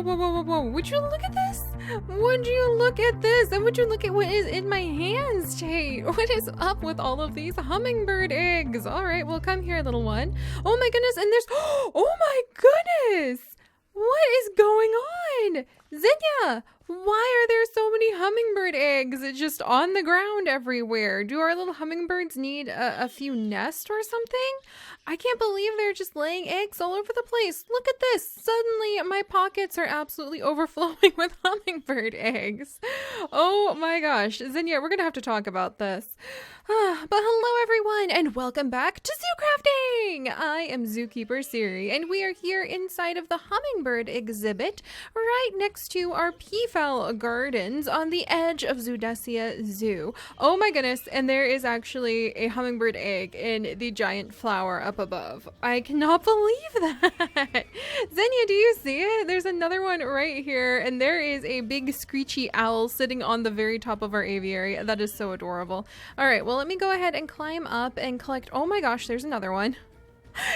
whoa. Would you look at this? Would you look at this? And would you look at what is in my hands, Tate? What is up with all of these hummingbird eggs? All right, well, come here, little one. Oh my goodness, and there's, oh my goodness. What is going on? Zenya, why are there so many hummingbird eggs just on the ground everywhere? Do our little hummingbirds need a few nests or something? I can't believe they're just laying eggs all over the place. Look at this. Suddenly my pockets are absolutely overflowing with hummingbird eggs. Oh my gosh. Zenya, we're going to have to talk about this. But hello everyone and welcome back to ZooCrafting! I am Zookeeper Seri and we are here inside of the Hummingbird exhibit right next to our peafowl gardens on the edge of Zoodesia Zoo. Oh my goodness, and there is actually a hummingbird egg in the giant flower up above. I cannot believe that! Zenya, do you see it? There's another one right here and there is a big screechy owl sitting on the very top of our aviary. That is so adorable. Alright, well let me go ahead and climb up and collect. Oh my gosh, there's another one.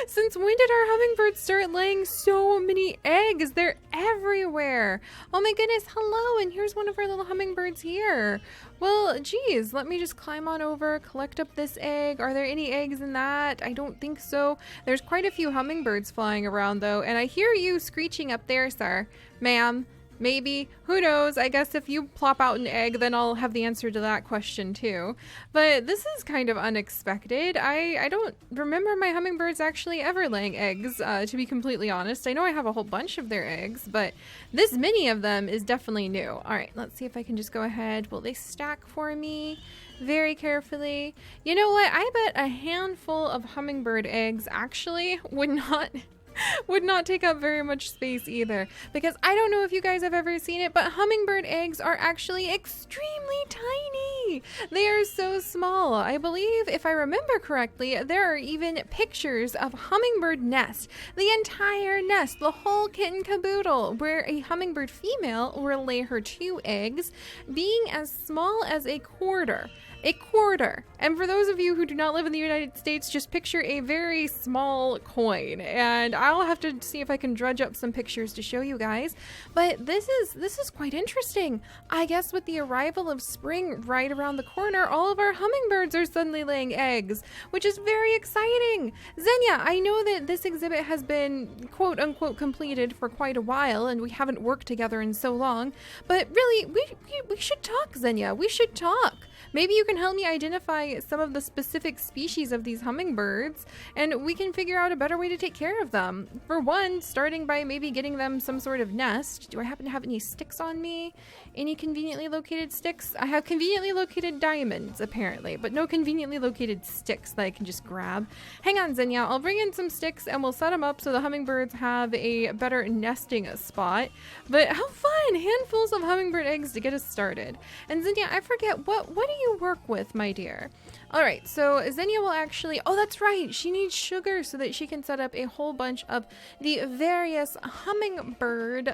Since when did our hummingbirds start laying so many eggs? They're everywhere. Oh my goodness, hello, and here's one of our little hummingbirds here. Well, geez, let me just climb on over, collect up this egg. Are there any eggs in that? I don't think so. There's quite a few hummingbirds flying around though, and I hear you screeching up there, sir. Ma'am. Maybe. Who knows? I guess if you plop out an egg, then I'll have the answer to that question too. But this is kind of unexpected. I don't remember my hummingbirds actually ever laying eggs, to be completely honest. I know I have a whole bunch of their eggs, but this many of them is definitely new. All right, let's see if I can just go ahead. Will they stack for me? Very carefully. You know what? I bet a handful of hummingbird eggs actually would not take up very much space either, because I don't know if you guys have ever seen it, but hummingbird eggs are actually extremely tiny. They are so small. I believe, if I remember correctly, there are even pictures of hummingbird nest, the entire nest, the whole kit and caboodle, where a hummingbird female will lay her 2 eggs, being as small as a quarter. A quarter. And for those of you who do not live in the United States, just picture a very small coin. And I'll have to see if I can dredge up some pictures to show you guys. But this is quite interesting. I guess with the arrival of spring right around the corner, all of our hummingbirds are suddenly laying eggs, which is very exciting. Zenya, I know that this exhibit has been quote unquote completed for quite a while and we haven't worked together in so long, but really we should talk, Zenya. We should talk. Maybe you can help me identify some of the specific species of these hummingbirds, and we can figure out a better way to take care of them. For one, starting by maybe getting them some sort of nest. Do I happen to have any sticks on me? Any conveniently located sticks? I have conveniently located diamonds, apparently, but no conveniently located sticks that I can just grab. Hang on, Zenya. I'll bring in some sticks and we'll set them up so the hummingbirds have a better nesting spot. But how fun! Handfuls of hummingbird eggs to get us started. And Zenya, I forget, what do you work with, my dear? All right, so Zenya will actually, oh, that's right. She needs sugar so that she can set up a whole bunch of the various hummingbird,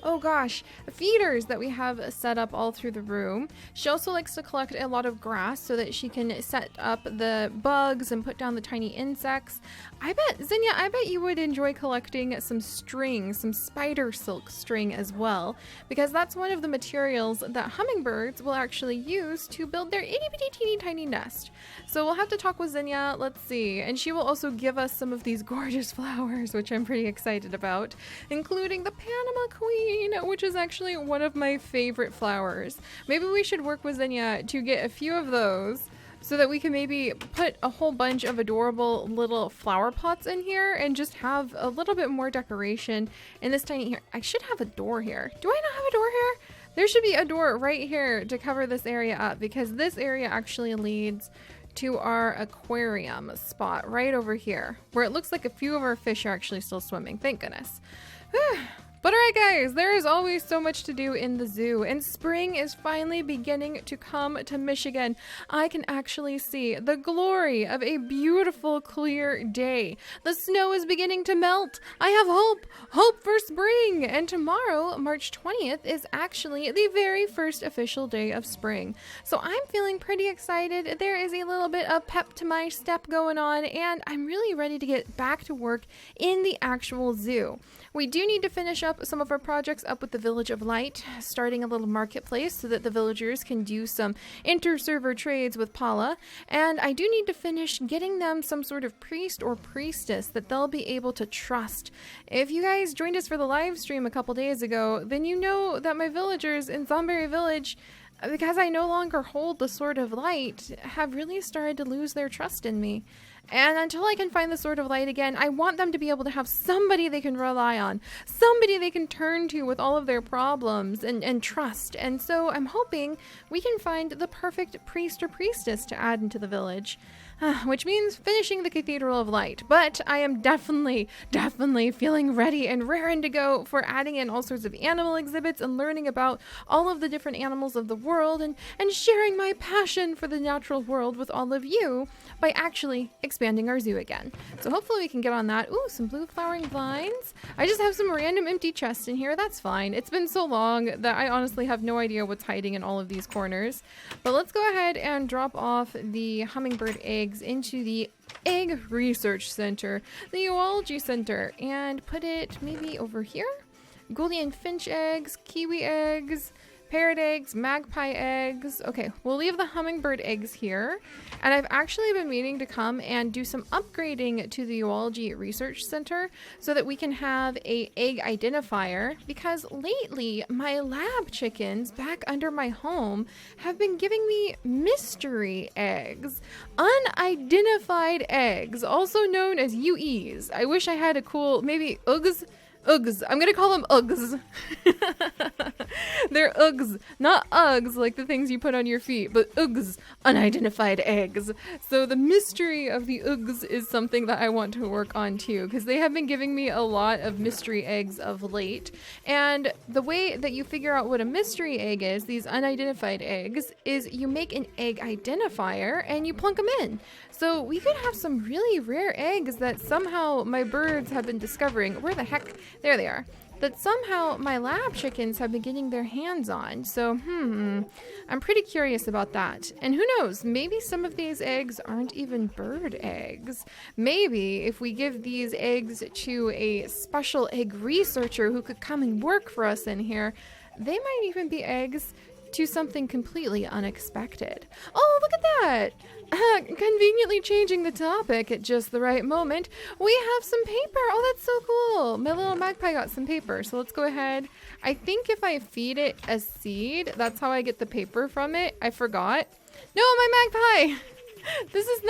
oh gosh, feeders that we have set up all through the room. She also likes to collect a lot of grass so that she can set up the bugs and put down the tiny insects. Zenya, I bet you would enjoy collecting some string, some spider silk string as well, because that's one of the materials that hummingbirds will actually use to build their itty bitty teeny tiny nest. So we'll have to talk with Zenya, let's see, and she will also give us some of these gorgeous flowers, which I'm pretty excited about, including the Panama Queen, which is actually one of my favorite flowers. Maybe we should work with Zenya to get a few of those so that we can maybe put a whole bunch of adorable little flower pots in here and just have a little bit more decoration in this tiny here. I should have a door here. Do I not have a door here? There should be a door right here to cover this area up, because this area actually leads to our aquarium spot right over here, where it looks like a few of our fish are actually still swimming. Thank goodness. But alright guys, there is always so much to do in the zoo, and spring is finally beginning to come to Michigan. I can actually see the glory of a beautiful clear day. The snow is beginning to melt. I have hope for spring. And tomorrow, March 20th, is actually the very first official day of spring. So I'm feeling pretty excited. There is a little bit of pep to my step going on, and I'm really ready to get back to work in the actual zoo. We do need to finish up some of our projects up with the Village of Light, starting a little marketplace so that the villagers can do some inter-server trades with Paula. And I do need to finish getting them some sort of priest or priestess that they'll be able to trust. If you guys joined us for the live stream a couple days ago, then you know that my villagers in Thornberry Village, because I no longer hold the Sword of Light, have really started to lose their trust in me. And until I can find the Sword of Light again, I want them to be able to have somebody they can rely on, somebody they can turn to with all of their problems and trust. And so I'm hoping we can find the perfect priest or priestess to add into the village. Which means finishing the Cathedral of Light. But I am definitely feeling ready and raring to go for adding in all sorts of animal exhibits and learning about all of the different animals of the world and sharing my passion for the natural world with all of you by actually expanding our zoo again. So hopefully we can get on that. Ooh, some blue flowering vines. I just have some random empty chests in here. That's fine. It's been so long that I honestly have no idea what's hiding in all of these corners. But let's go ahead and drop off the hummingbird eggs into the Egg Research Center, the Zoology Center, and put it maybe over here. Gouldian finch eggs, kiwi eggs, parrot eggs, magpie eggs. Okay, we'll leave the hummingbird eggs here. And I've actually been meaning to come and do some upgrading to the Zoology Research Center so that we can have a egg identifier, because lately my lab chickens back under my home have been giving me mystery eggs. Unidentified eggs, also known as UEs. I wish I had a cool, maybe Uggs. Uggs. I'm gonna call them Uggs. They're Uggs, not Uggs like the things you put on your feet, but Uggs, unidentified eggs. So the mystery of the Uggs is something that I want to work on too, because they have been giving me a lot of mystery eggs of late. And the way that you figure out what a mystery egg is, these unidentified eggs, is you make an egg identifier and you plunk them in. So we could have some really rare eggs that somehow my birds have been discovering. Where the heck? There they are. That somehow my lab chickens have been getting their hands on. So, I'm pretty curious about that. And who knows, maybe some of these eggs aren't even bird eggs. Maybe if we give these eggs to a special egg researcher who could come and work for us in here, they might even be eggs to something completely unexpected. Oh, look at that! Conveniently changing the topic at just the right moment, we have some paper. Oh, that's so cool. My little magpie got some paper, so let's go ahead. I think if I feed it a seed, that's how I get the paper from it. I forgot. No, my magpie! This is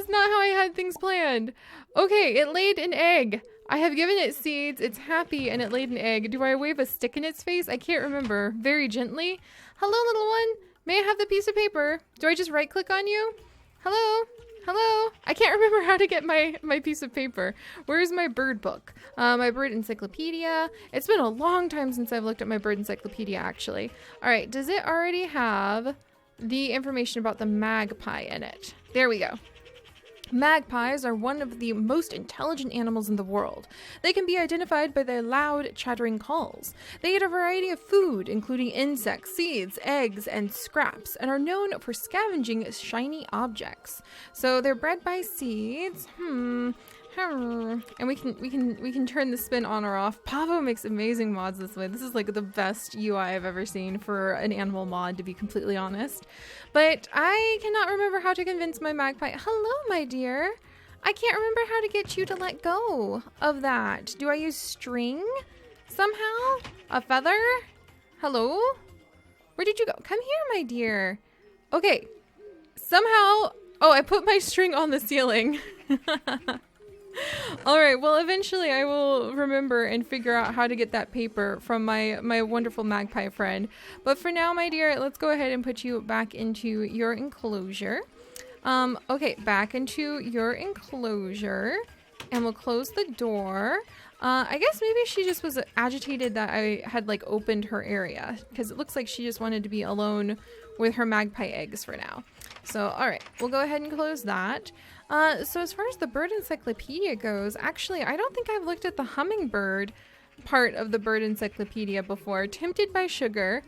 not how I had things planned. Okay, it laid an egg. I have given it seeds, it's happy, and it laid an egg. Do I wave a stick in its face? I can't remember. Very gently. Hello, little one. May I have the piece of paper? Do I just right-click on you? Hello? Hello? I can't remember how to get my piece of paper. Where's my bird book? My bird encyclopedia. It's been a long time since I've looked at my bird encyclopedia, actually. All right, does it already have the information about the magpie in it? There we go. Magpies are one of the most intelligent animals in the world. They can be identified by their loud, chattering calls. They eat a variety of food, including insects, seeds, eggs, and scraps, and are known for scavenging shiny objects. So they're bred by seeds. And we can turn the spin on or off. Pavo makes amazing mods this way. This is like the best UI I've ever seen for an animal mod, to be completely honest. But I cannot remember how to convince my magpie. Hello, my dear. I can't remember how to get you to let go of that. Do I use string somehow? A feather? Hello? Where did you go? Come here, my dear. Okay. Somehow. Oh, I put my string on the ceiling. Alright, well eventually I will remember and figure out how to get that paper from my wonderful magpie friend. But for now, my dear, let's go ahead and put you back into your enclosure. Okay, back into your enclosure. And we'll close the door. I guess maybe she just was agitated that I had like opened her area, because it looks like she just wanted to be alone with her magpie eggs for now. So, all right, we'll go ahead and close that. So as far as the bird encyclopedia goes, actually, I don't think I've looked at the hummingbird part of the bird encyclopedia before. Tempted by sugar,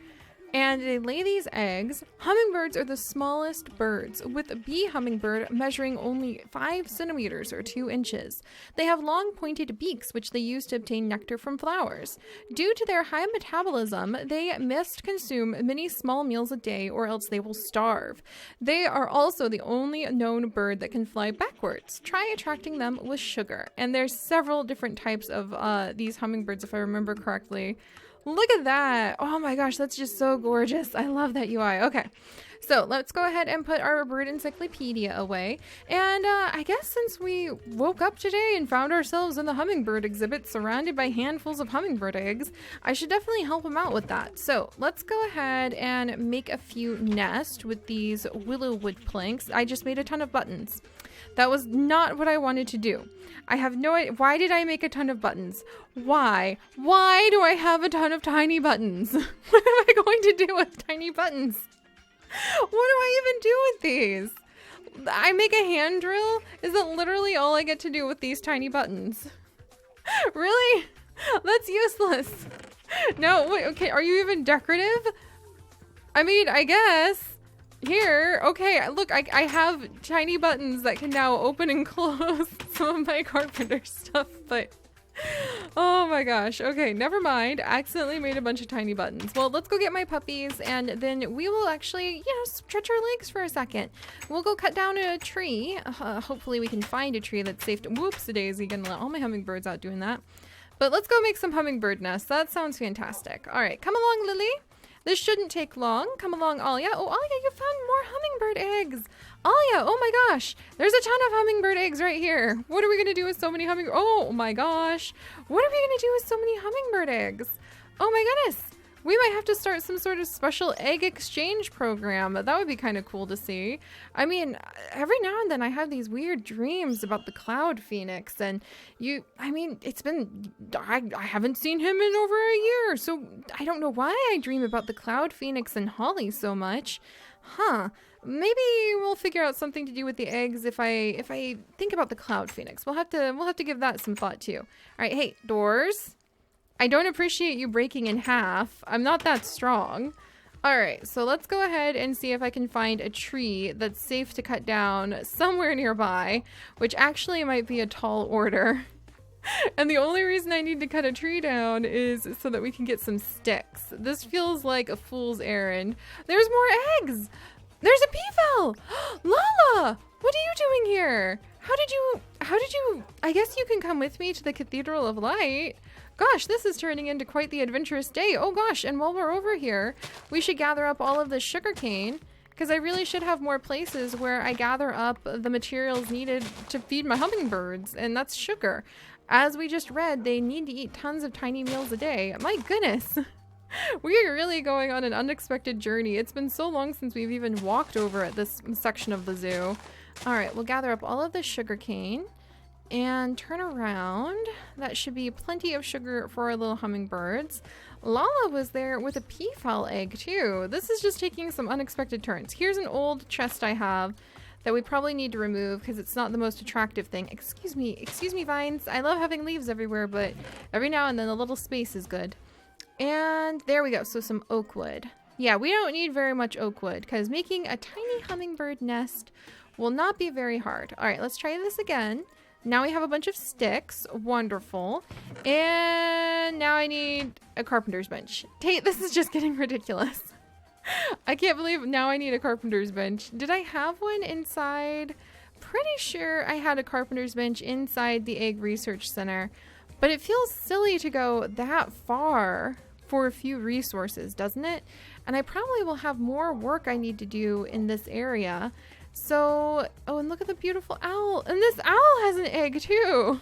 and they lay these eggs. Hummingbirds are the smallest birds, with a bee hummingbird measuring only 5 centimeters or 2 inches. They have long pointed beaks, which they use to obtain nectar from flowers. Due to their high metabolism, they must consume many small meals a day or else they will starve. They are also the only known bird that can fly backwards. Try attracting them with sugar. And there's several different types of these hummingbirds, if I remember correctly. Look at that. Oh my gosh, that's just so gorgeous. I love that UI. Okay, so let's go ahead and put our bird encyclopedia away. And I guess since we woke up today and found ourselves in the hummingbird exhibit surrounded by handfuls of hummingbird eggs, I should definitely help them out with that. So let's go ahead and make a few nests with these willow wood planks. I just made a ton of buttons. That was not what I wanted to do. I have no idea. Why did I make a ton of buttons? Why? Why do I have a ton of tiny buttons? What am I going to do with tiny buttons? What do I even do with these? I make a hand drill? Is that literally all I get to do with these tiny buttons? Really? That's useless. No, wait, okay, are you even decorative? I mean, I guess. Here, okay, look, I have tiny buttons that can now open and close some of my carpenter stuff, but oh my gosh. Okay, never mind. Accidentally made a bunch of tiny buttons. Well, let's go get my puppies, and then we will actually, stretch our legs for a second. We'll go cut down a tree. Hopefully we can find a tree that's safe to, whoops-a-daisy, gonna let all my hummingbirds out doing that. But let's go make some hummingbird nests. That sounds fantastic. All right, come along, Lily. This shouldn't take long. Come along, Alia. Oh, Alia, you found more hummingbird eggs. Alia, oh my gosh. There's a ton of hummingbird eggs right here. What are we going to do with so many hummingbird? Oh my gosh. What are we going to do with so many hummingbird eggs? Oh my goodness. We might have to start some sort of special egg exchange program. That would be kind of cool to see. I mean, every now and then I have these weird dreams about the cloud phoenix, and I haven't seen him in over a year, so I don't know why I dream about the cloud phoenix and Holly so much. Huh. Maybe we'll figure out something to do with the eggs if I think about the cloud phoenix. We'll have to give that some thought too. All right, hey, doors. I don't appreciate you breaking in half. I'm not that strong. All right, so let's go ahead and see if I can find a tree that's safe to cut down somewhere nearby, which actually might be a tall order. And the only reason I need to cut a tree down is so that we can get some sticks. This feels like a fool's errand. There's more eggs. There's a peafowl. Lala, what are you doing here? How did you, I guess you can come with me to the Cathedral of Light. Gosh, this is turning into quite the adventurous day. Oh gosh, and while we're over here, we should gather up all of the sugarcane, because I really should have more places where I gather up the materials needed to feed my hummingbirds, and that's sugar. As we just read, they need to eat tons of tiny meals a day. My goodness. We are really going on an unexpected journey. It's been so long since we've even walked over at this section of the zoo. All right, we'll gather up all of the sugarcane and turn around. That should be plenty of sugar for our little hummingbirds. Lala was there with a peafowl egg too. This is just taking some unexpected turns. Here's an old chest I have that we probably need to remove because it's not the most attractive thing. Excuse me, vines. I love having leaves everywhere, but every now and then a little space is good. And there we go. So some oak wood. Yeah, we don't need very much oak wood because making a tiny hummingbird nest will not be very hard. All right, let's try this again. Now we have a bunch of sticks. Wonderful. And now I need a carpenter's bench. Tate, this is just getting ridiculous. I can't believe now I need a carpenter's bench. Did I have one inside? Pretty sure I had a carpenter's bench inside the Egg Research Center. But it feels silly to go that far for a few resources, doesn't it? And I probably will have more work I need to do in this area. So, oh, and look at the beautiful owl. And this owl has an egg too.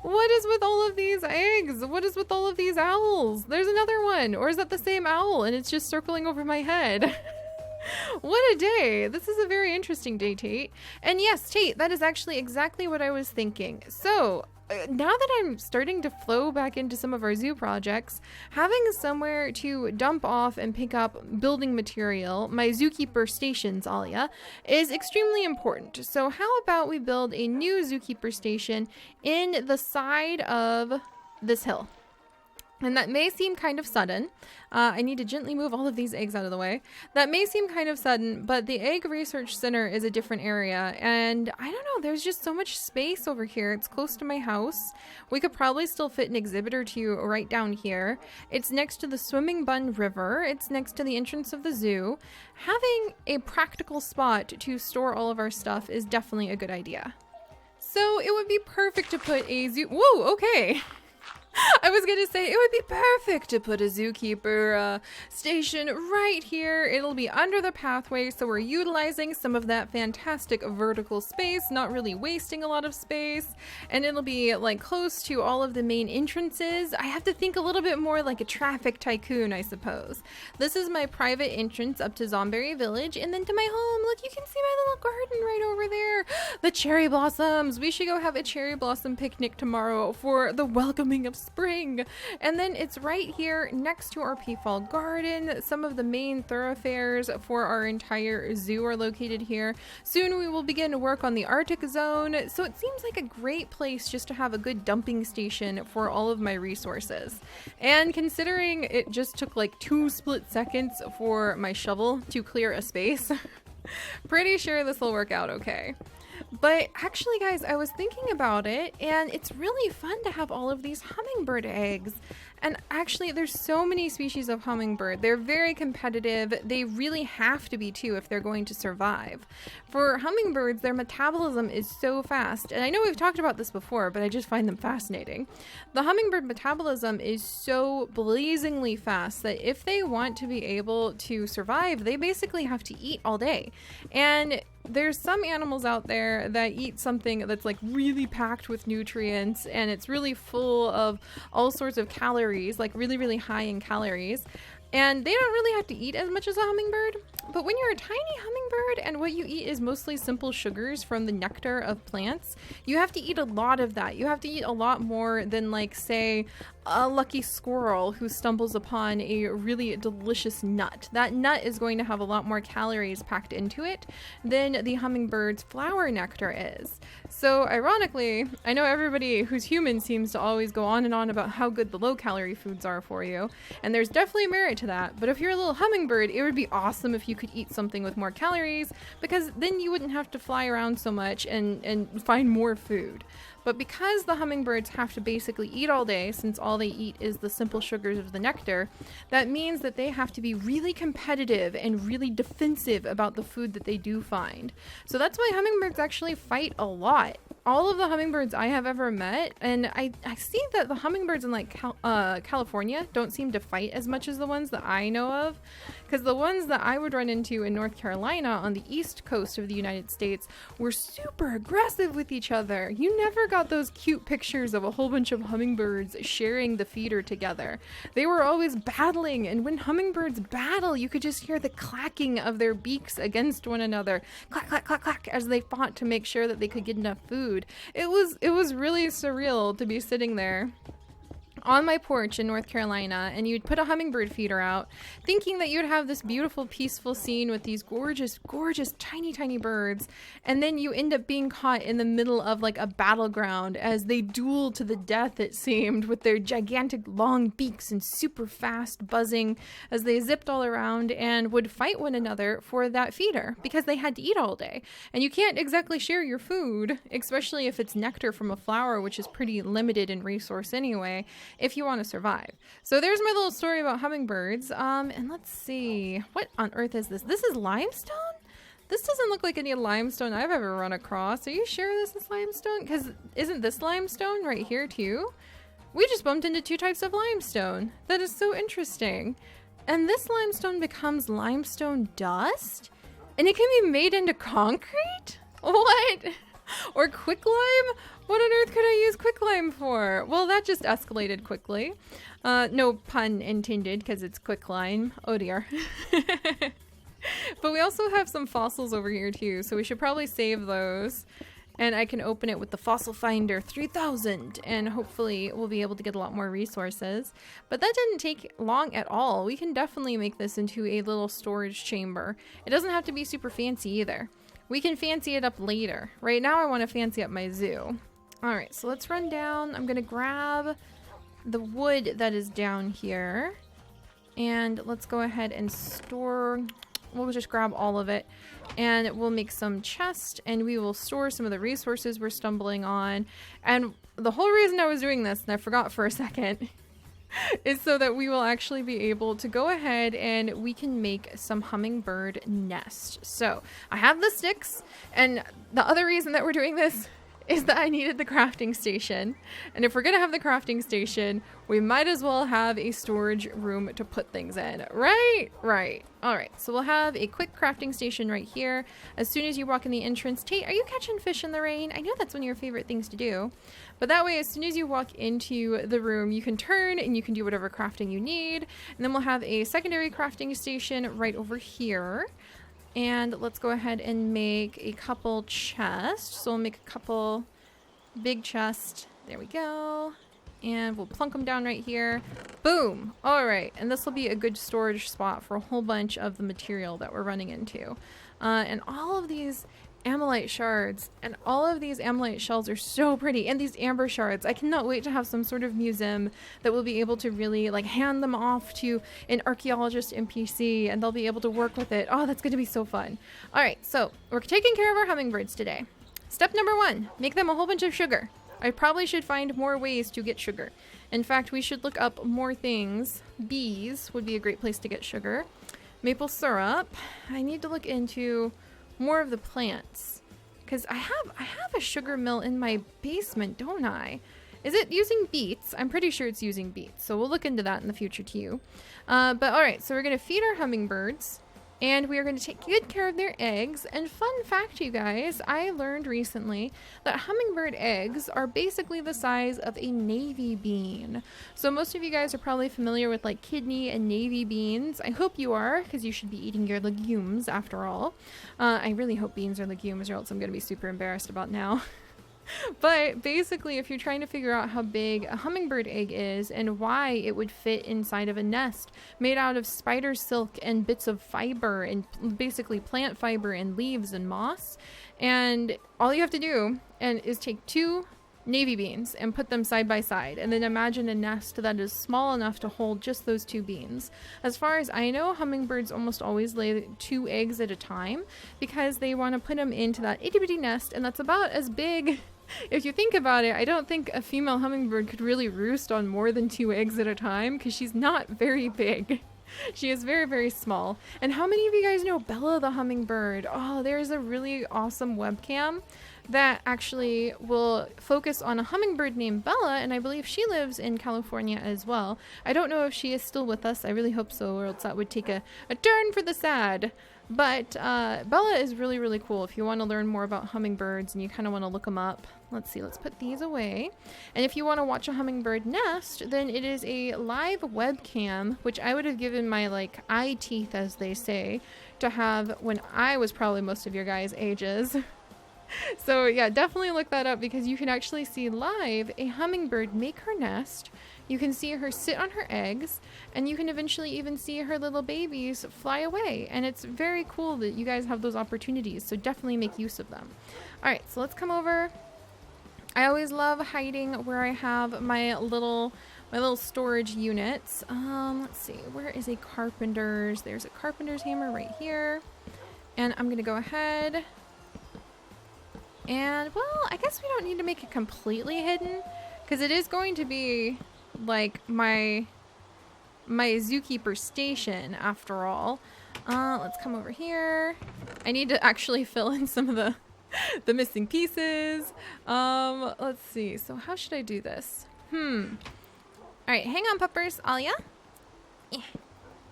What is with all of these eggs? What is with all of these owls? There's another one. Or is that the same owl and it's just circling over my head? What a day. This is a very interesting day, Tate. And yes, Tate, that is actually exactly what I was thinking. So, now that I'm starting to flow back into some of our zoo projects, having somewhere to dump off and pick up building material, my zookeeper stations, Alia, is extremely important. So how about we build a new zookeeper station in the side of this hill? And that may seem kind of sudden. I need to gently move all of these eggs out of the way. That may seem kind of sudden, but the Egg Research Center is a different area. And I don't know, there's just so much space over here. It's close to my house. We could probably still fit an exhibit or two right down here. It's next to the Swimming Bun River. It's next to the entrance of the zoo. Having a practical spot to store all of our stuff is definitely a good idea. So it would be perfect to put a zoo... Whoa, okay. I was gonna say it would be perfect to put a zookeeper station right here. It'll be under the pathway, so we're utilizing some of that fantastic vertical space, not really wasting a lot of space, and it'll be like close to all of the main entrances. I have to think a little bit more like a traffic tycoon, I suppose. This is my private entrance up to Zomberry Village, and then to my home. Look, you can see my little garden right over there. The cherry blossoms. We should go have a cherry blossom picnic tomorrow for the welcoming of spring. And then it's right here next to our peafowl garden. Some of the main thoroughfares for our entire zoo are located here. Soon we will begin to work on the Arctic zone, so it seems like a great place just to have a good dumping station for all of my resources. And considering it just took like 2 split seconds for my shovel to clear a space, pretty sure this will work out okay. But actually, guys, I was thinking about it, and it's really fun to have all of these hummingbird eggs. And actually, there's so many species of hummingbird. They're very competitive. They really have to be, too, if they're going to survive. For hummingbirds, their metabolism is so fast. And I know we've talked about this before, but I just find them fascinating. The hummingbird metabolism is so blazingly fast that if they want to be able to survive, they basically have to eat all day. And there's some animals out there that eat something that's like really packed with nutrients, and it's really full of all sorts of calories, like really, really high in calories. And they don't really have to eat as much as a hummingbird. But when you're a tiny hummingbird and what you eat is mostly simple sugars from the nectar of plants, you have to eat a lot of that. You have to eat a lot more than, like, say, a lucky squirrel who stumbles upon a really delicious nut. That nut is going to have a lot more calories packed into it than the hummingbird's flower nectar is. So ironically, I know everybody who's human seems to always go on and on about how good the low-calorie foods are for you, and there's definitely merit to that. But if you're a little hummingbird, it would be awesome if you could eat something with more calories, because then you wouldn't have to fly around so much and find more food. But because the hummingbirds have to basically eat all day, since all they eat is the simple sugars of the nectar, that means that they have to be really competitive and really defensive about the food that they do find. So that's why hummingbirds actually fight a lot. All of the hummingbirds I have ever met, and I see that the hummingbirds in like California don't seem to fight as much as the ones that I know of, because the ones that I would run into in North Carolina on the east coast of the United States were super aggressive with each other. You never got those cute pictures of a whole bunch of hummingbirds sharing the feeder together. They were always battling, and when hummingbirds battle, you could just hear the clacking of their beaks against one another. Clack, clack, clack, clack, as they fought to make sure that they could get enough food. It was really surreal to be sitting there on my porch in North Carolina, and you'd put a hummingbird feeder out, thinking that you'd have this beautiful, peaceful scene with these gorgeous, gorgeous, tiny, tiny birds, and then you end up being caught in the middle of like a battleground as they duel to the death, it seemed, with their gigantic long beaks and super fast buzzing as they zipped all around and would fight one another for that feeder because they had to eat all day. And you can't exactly share your food, especially if it's nectar from a flower, which is pretty limited in resource anyway, if you want to survive. So there's my little story about hummingbirds. And let's see, what on earth is this? This is limestone? This doesn't look like any limestone I've ever run across. Are you sure this is limestone? Because isn't this limestone right here too? We just bumped into 2 types of limestone. That is so interesting. And this limestone becomes limestone dust? And it can be made into concrete? What? Or quicklime? What on earth could I use quicklime for? Well, that just escalated quickly. No pun intended, because it's quicklime. Oh dear. But we also have some fossils over here too, so we should probably save those. and I can open it with the Fossil Finder 3000, and hopefully we'll be able to get a lot more resources. But that didn't take long at all. We can definitely make this into a little storage chamber. It doesn't have to be super fancy either. We can fancy it up later. Right now I want to fancy up my zoo. Alright, so let's run down. I'm gonna grab the wood that is down here, and let's go ahead and store. We'll just grab all of it, and we'll make some chests, and we will store some of the resources we're stumbling on. And the whole reason I was doing this, and I forgot for a second, is so that we will actually be able to go ahead and we can make some hummingbird nest. So I have the sticks, and the other reason that we're doing this is that I needed the crafting station. And if we're gonna have the crafting station, we might as well have a storage room to put things in. Right? Right. Alright, so we'll have a quick crafting station right here. As soon as you walk in the entrance, Tate, are you catching fish in the rain? I know that's one of your favorite things to do. But that way, as soon as you walk into the room, you can turn and you can do whatever crafting you need. And then we'll have a secondary crafting station right over here. And let's go ahead and make a couple chests. So we'll make a couple big chests. There we go. And we'll plunk them down right here. Boom. All right. And this will be a good storage spot for a whole bunch of the material that we're running into. And all of these amylite shards and all of these amylite shells are so pretty, and these amber shards, I cannot wait to have some sort of museum that will be able to really like hand them off to an archaeologist NPC, and they'll be able to work with it. Oh, that's going to be so fun. All right, so we're taking care of our hummingbirds today. Step number 1, make them a whole bunch of sugar. I probably should find more ways to get sugar. In fact, we should look up more things. Bees would be a great place to get sugar. Maple syrup. I need to look into more of the plants, because I have a sugar mill in my basement, don't I? Is it using beets? I'm pretty sure it's using beets, so we'll look into that in the future too. But all right, so we're gonna feed our hummingbirds, and we are going to take good care of their eggs. And fun fact, you guys, I learned recently that hummingbird eggs are basically the size of a navy bean. So most of you guys are probably familiar with like kidney and navy beans. I hope you are, because you should be eating your legumes after all. I really hope beans are legumes, or else I'm going to be super embarrassed about now. But basically, if you're trying to figure out how big a hummingbird egg is and why it would fit inside of a nest made out of spider silk and bits of fiber and basically plant fiber and leaves and moss, and all you have to do is take 2 navy beans and put them side by side, and then imagine a nest that is small enough to hold just those 2 beans. As far as I know, hummingbirds almost always lay 2 eggs at a time because they want to put them into that itty bitty nest, and that's about as big. If you think about it, I don't think a female hummingbird could really roost on more than 2 eggs at a time, because she's not very big. She is very, very small. And how many of you guys know Bella the hummingbird? Oh, there's a really awesome webcam that actually will focus on a hummingbird named Bella, and I believe she lives in California as well. I don't know if she is still with us. I really hope so, or else that would take a turn for the sad. But Bella is really, really cool if you want to learn more about hummingbirds and you kind of want to look them up. Let's see, let's put these away. And if you want to watch a hummingbird nest, then it is a live webcam, which I would have given my like eye teeth, as they say, to have when I was probably most of your guys' ages. So yeah, definitely look that up, because you can actually see live a hummingbird make her nest. You can see her sit on her eggs, and you can eventually even see her little babies fly away. And it's very cool that you guys have those opportunities, so definitely make use of them. All right, so let's come over. I always love hiding where I have my little storage units. Let's see, where is a carpenter's? There's a carpenter's hammer right here. And I'm gonna go ahead and, well, I guess we don't need to make it completely hidden, because it is going to be like my zookeeper station after all. Let's come over here. I need to actually fill in some of the missing pieces. Let's see, so how should I do this? All right, hang on, puppers. Alia,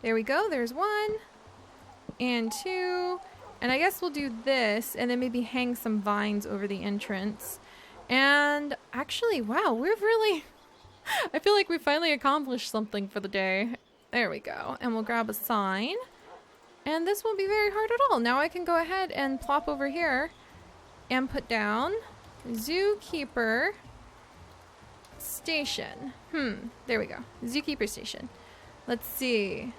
there we go. There's 1 and 2. And I guess we'll do this, and then maybe hang some vines over the entrance. And actually, wow, we've really, I feel like we finally accomplished something for the day. There we go. And we'll grab a sign. And this won't be very hard at all. Now I can go ahead and plop over here and put down Zookeeper station. There we go. Zookeeper station. Let's see.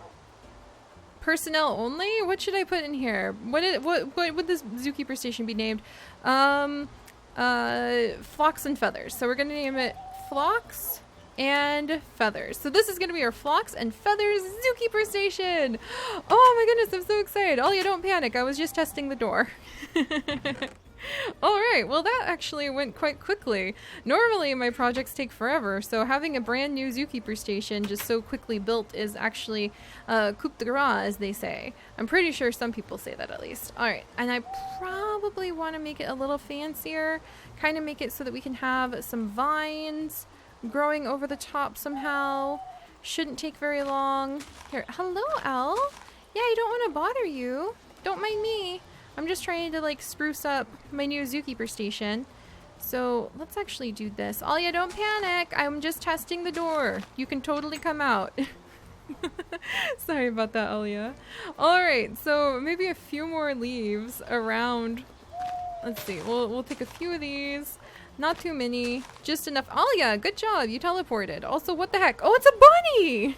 Personnel only? What should I put in here? What would this zookeeper station be named? Flocks and Feathers. So we're gonna name it Flocks and Feathers. So this is gonna be our Flocks and Feathers zookeeper station. Oh my goodness, I'm so excited. Ollie, don't panic. I was just testing the door. All right, well that actually went quite quickly. Normally my projects take forever, so having a brand new zookeeper station just so quickly built is actually coup de grace, as they say. I'm pretty sure some people say that at least. All right, and I probably want to make it a little fancier, kind of make it so that we can have some vines growing over the top somehow. Shouldn't take very long. Here, hello, Elle. Yeah, I don't want to bother you. Don't mind me. I'm just trying to like spruce up my new zookeeper station. So let's actually do this. Alia, don't panic. I'm just testing the door. You can totally come out. Sorry about that, Alia. All right, so maybe a few more leaves around. Let's see. We'll take a few of these. Not too many. Just enough. Alia, good job. You teleported. Also, what the heck? Oh, it's a bunny.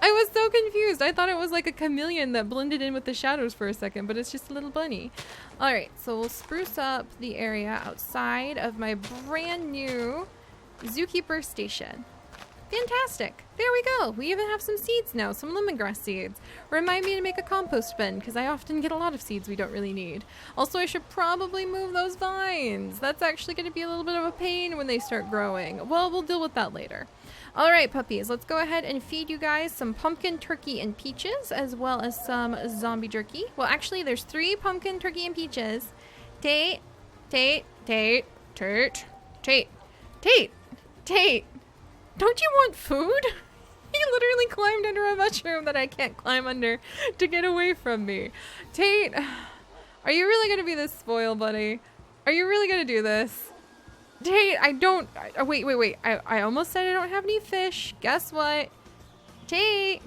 I was so confused. I thought it was like a chameleon that blended in with the shadows for a second, but it's just a little bunny. All right, so we'll spruce up the area outside of my brand new zookeeper station. Fantastic. There we go. We even have some seeds now, some lemongrass seeds. Remind me to make a compost bin because I often get a lot of seeds we don't really need. Also, I should probably move those vines. That's actually going to be a little bit of a pain when they start growing. Well, we'll deal with that later. All right, puppies, let's go ahead and feed you guys some pumpkin, turkey, and peaches, as well as some zombie jerky. Well, actually, there's 3 pumpkin, turkey, and peaches. Tate. Don't you want food? He literally climbed under a mushroom that I can't climb under to get away from me. Tate, are you really going to be this spoiled, buddy? Are you really going to do this? Tate, wait. I almost said I don't have any fish. Guess what? Tate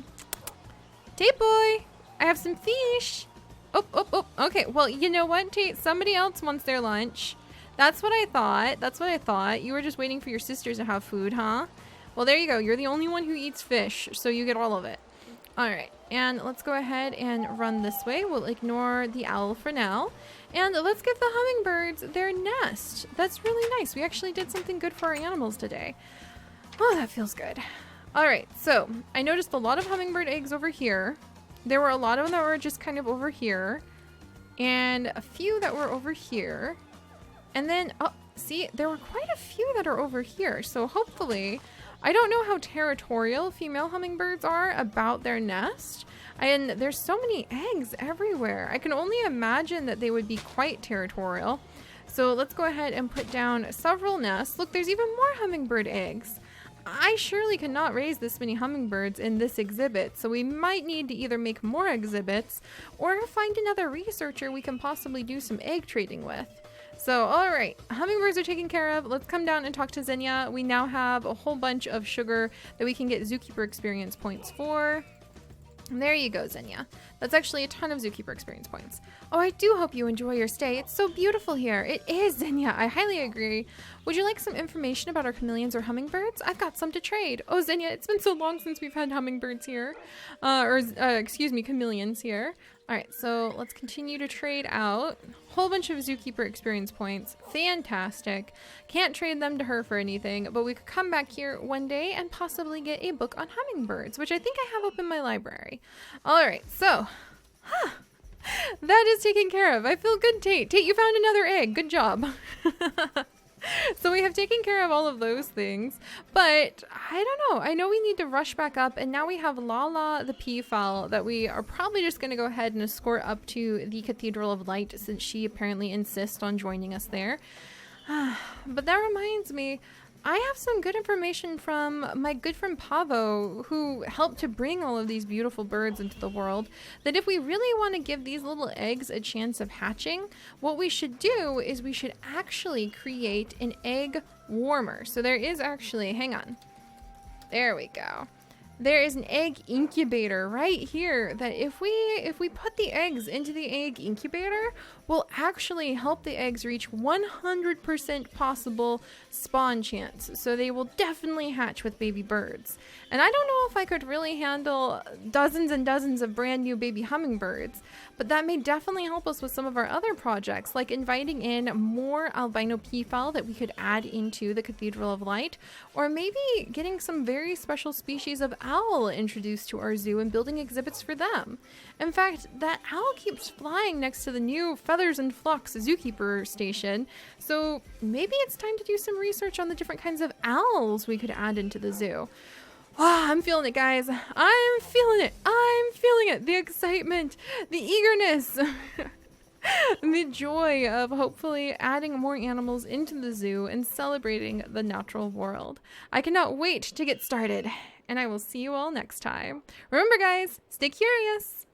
boy, I have some fish. Oh. Okay, well, you know what, Tate? Somebody else wants their lunch. That's what I thought. You were just waiting for your sisters to have food, huh? Well, there you go. You're the only one who eats fish, so you get all of it. All right, and let's go ahead and run this way. We'll ignore the owl for now. And let's give the hummingbirds their nest. That's really nice. We actually did something good for our animals today. Oh, that feels good. All right, so I noticed a lot of hummingbird eggs over here. There were a lot of them that were just kind of over here. And a few that were over here. And then, oh, see, there were quite a few that are over here. So hopefully, I don't know how territorial female hummingbirds are about their nest. And there's so many eggs everywhere. I can only imagine that they would be quite territorial. So let's go ahead and put down several nests. Look, there's even more hummingbird eggs. I surely cannot raise this many hummingbirds in this exhibit, so we might need to either make more exhibits or find another researcher we can possibly do some egg trading with. So, all right, hummingbirds are taken care of. Let's come down and talk to Xenia. We now have a whole bunch of sugar that we can get zookeeper experience points for. And there you go, Xenia. That's actually a ton of zookeeper experience points. Oh, I do hope you enjoy your stay. It's so beautiful here. It is, Xenia. I highly agree. Would you like some information about our chameleons or hummingbirds? I've got some to trade. Oh, Xenia, it's been so long since we've had hummingbirds here. Excuse me, chameleons here. All right, so let's continue to trade out. Whole bunch of zookeeper experience points. Fantastic. Can't trade them to her for anything, but we could come back here one day and possibly get a book on hummingbirds, which I think I have up in my library. All right, so that is taken care of. I feel good, Tate. Tate, you found another egg. Good job. So we have taken care of all of those things, but I don't know. I know we need to rush back up, and now we have Lala the peafowl that we are probably just going to go ahead and escort up to the Cathedral of Light since she apparently insists on joining us there. But that reminds me, I have some good information from my good friend Pavo, who helped to bring all of these beautiful birds into the world, that if we really want to give these little eggs a chance of hatching, what we should do is we should actually create an egg warmer. So there is actually, hang on, there we go. There is an egg incubator right here that if we put the eggs into the egg incubator, will actually help the eggs reach 100% possible spawn chance. So they will definitely hatch with baby birds. And I don't know if I could really handle dozens and dozens of brand new baby hummingbirds, but that may definitely help us with some of our other projects, like inviting in more albino peafowl that we could add into the Cathedral of Light, or maybe getting some very special species of owl introduced to our zoo and building exhibits for them. In fact, that owl keeps flying next to the new Feathers and Flocks zookeeper station, so maybe it's time to do some research on the different kinds of owls we could add into the zoo. Ah, I'm feeling it, guys. I'm feeling it. I'm feeling it. The excitement, the eagerness, the joy of hopefully adding more animals into the zoo and celebrating the natural world. I cannot wait to get started, and I will see you all next time. Remember, guys, stay curious.